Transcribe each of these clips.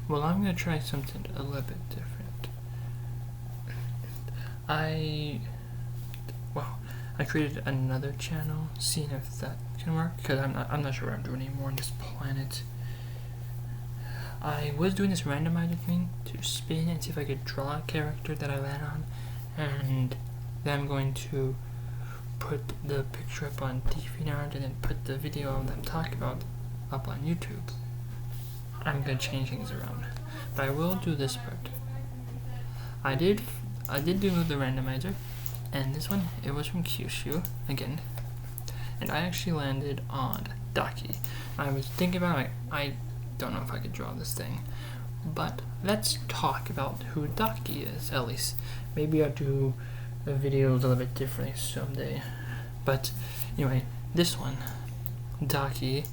Well, I'm gonna try something a little bit different. I created another channel, seeing if that can work, because I'm not sure what I'm doing anymore on this planet. I was doing this randomizer thing to spin and see if I could draw a character that I land on, and then I'm going to put the picture up on DeviantArt and then put the video of them talking about up on YouTube. I'm gonna change things around, but I will do this part. I did do the randomizer, and this one, it was from Kyushu again, and I actually landed on Daki. I was thinking about like, I don't know if I could draw this thing, but let's talk about who Daki is, at least. Maybe I'll do the videos a little bit differently someday. But anyway, this one, Daki,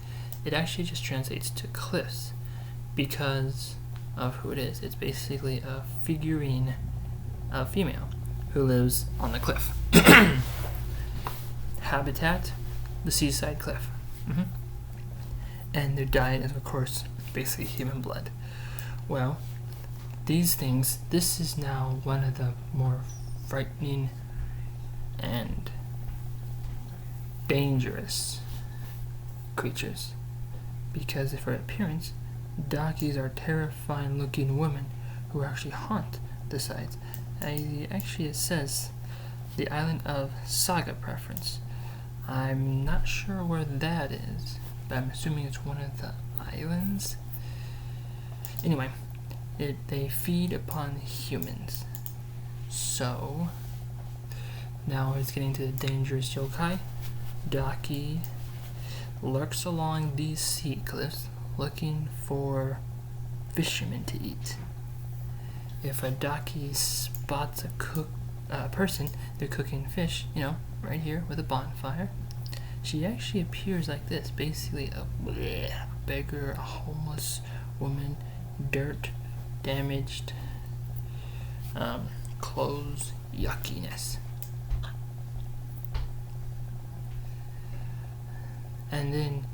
it actually just translates to cliffs because of who it is. It's basically a figurine, a female who lives on the cliff. Habitat, the seaside cliff. And their diet is, of course, basically human blood. Well, these things, this is now one of the more frightening and dangerous creatures, because of her appearance, Dakis are terrifying looking women who actually haunt the sites. Actually, it says the island of Saga Preference. I'm not sure where that is, but I'm assuming it's one of the islands. Anyway, they feed upon humans. So, now it's getting to the dangerous yokai. Daki lurks along these sea cliffs looking for fishermen to eat. If a Daki spots a person, they're cooking fish, right here with a bonfire, she actually appears like this, basically a beggar, a homeless woman, dirt, damaged clothes, yuckiness. And then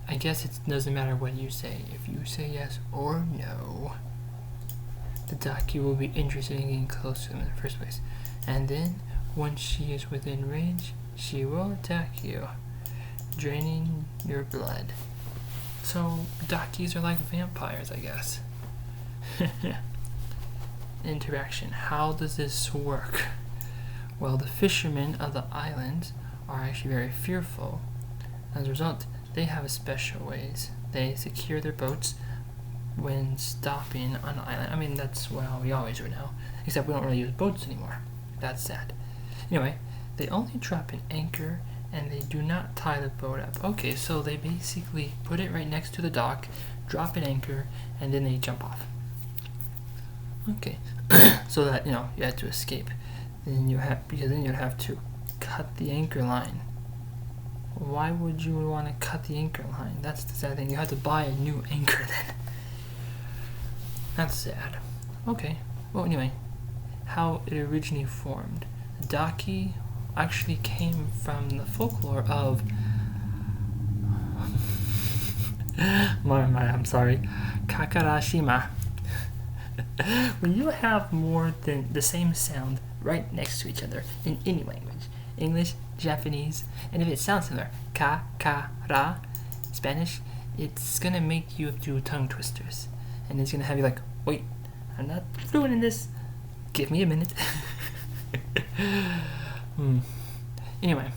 I guess it doesn't matter what you say. If you say yes or no, the Daki will be interested in getting close to them in the first place. And then, once she is within range, she will attack you, draining your blood. So, Dakis are like vampires, I guess. Interaction. How does this work? Well, the fishermen of the islands are actually very fearful. As a result, they have special ways. They secure their boats when stopping on an island. I mean, that's what we always do now, except we don't really use boats anymore. That's sad. Anyway, they only drop an anchor and they do not tie the boat up. Okay, so they basically put it right next to the dock, drop an anchor, and then they jump off. Okay, so that, you have to escape. Because then you'd have to cut the anchor line. Why would you want to cut the anchor line? That's the sad thing. You have to buy a new anchor then. That's sad. Okay. Well, anyway, how it originally formed. Daki actually came from the folklore of I'm sorry, Kakarashima. When you have more than the same sound right next to each other in any language, English, Japanese, and if it sounds similar, ka, ra, Spanish, it's gonna make you do tongue twisters. And it's gonna have you like, wait, I'm not fluent in this. Give me a minute. Anyway,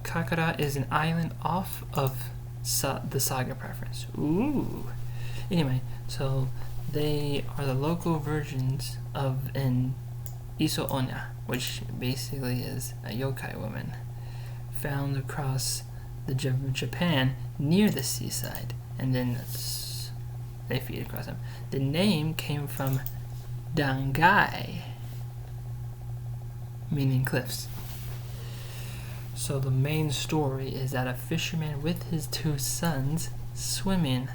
Kakara is an island off of the Saga Preference. Ooh. Anyway, so they are the local versions of an Iso Onya, which basically is a yokai woman found across the Japan near the seaside, and then they feed across them. The name came from Dangai, meaning cliffs. So the main story is that a fisherman with his 2 sons swimming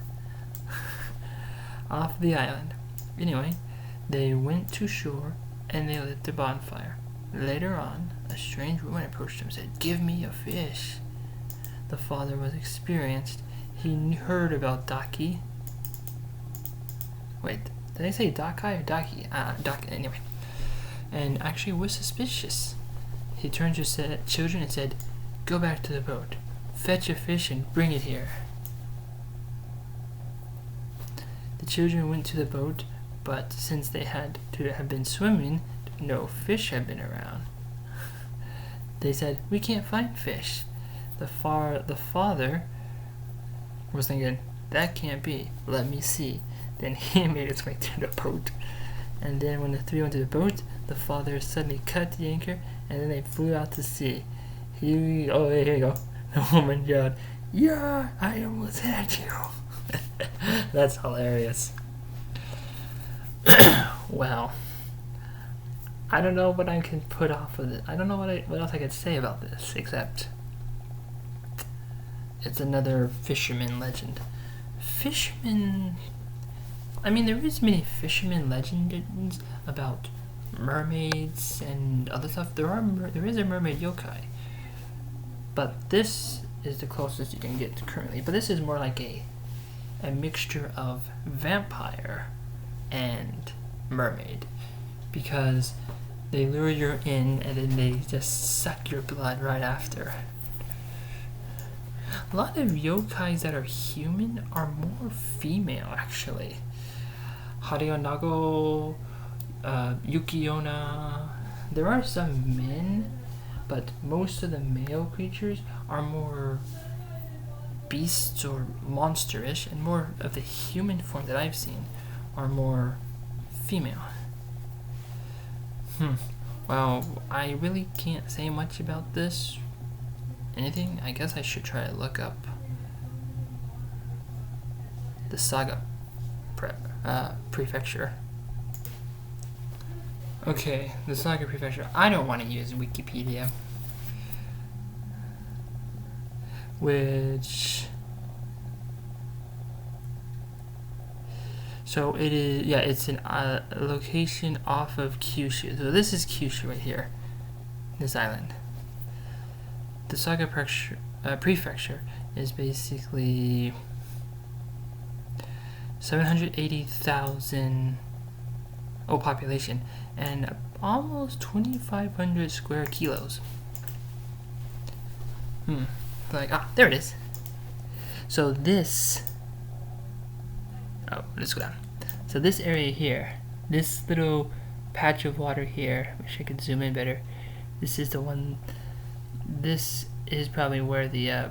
off the island. Anyway, they went to shore and they lit the bonfire. Later on, a strange woman approached him and said, "Give me a fish." The father was experienced. He heard about Daki Wait, did I say Dakai or Daki? Daki, anyway. And actually was suspicious. He turned to his children and said, "Go back to the boat. Fetch a fish and bring it here." The children went to the boat, but since they had to have been swimming, no fish had been around. They said, "We can't find fish." The father was thinking, "That can't be. Let me see." Then he made his way to the boat. And then when the three went to the boat, the father suddenly cut the anchor, and then they flew out to sea. Oh, here you go. The woman yelled, "Yeah, I almost had you." That's hilarious. Wow. I don't know what I can put off of it. I don't know what else I could say about this, except it's another fisherman legend. Fisherman... I mean, there is many fisherman legends about mermaids and other stuff. There is a mermaid yokai. But this is the closest you can get currently. But this is more like a mixture of vampire and mermaid, because they lure you in and then they just suck your blood right after. A lot of yokais that are human are more female, actually. Harionago, Yukiona. There are some men, but most of the male creatures are more beasts or monsterish, and more of the human form that I've seen are more female. Well, I really can't say much about this. Anything? I guess I should try to look up the saga prefecture. Okay, the saga prefecture. I don't want to use Wikipedia, which... So it is, yeah, it's a location off of Kyushu. So this is Kyushu right here, this island. The saga prefecture is basically 780,000 population and almost 2,500 square kilos. There it is. So this... let's go down. So this area here, this little patch of water here, wish I could zoom in better. This is the one, this is probably where the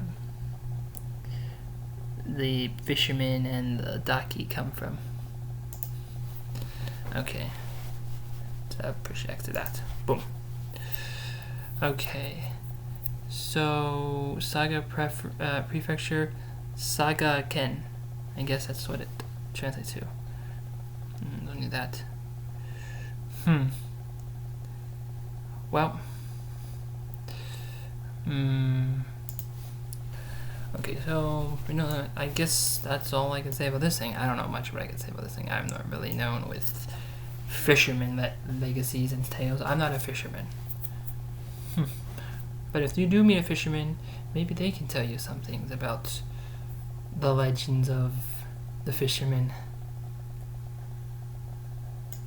fisherman and the Daki come from. Okay. So push X to that. Boom. Okay. So Saga Prefecture, Saga Ken. I guess that's what it translates to. Don't need that. Well. Okay, so I guess that's all I can say about this thing. I don't know much what I can say about this thing. I'm not really known with fisherman legacies and tales. I'm not a fisherman. But if you do meet a fisherman, maybe they can tell you some things about the legends of the fisherman.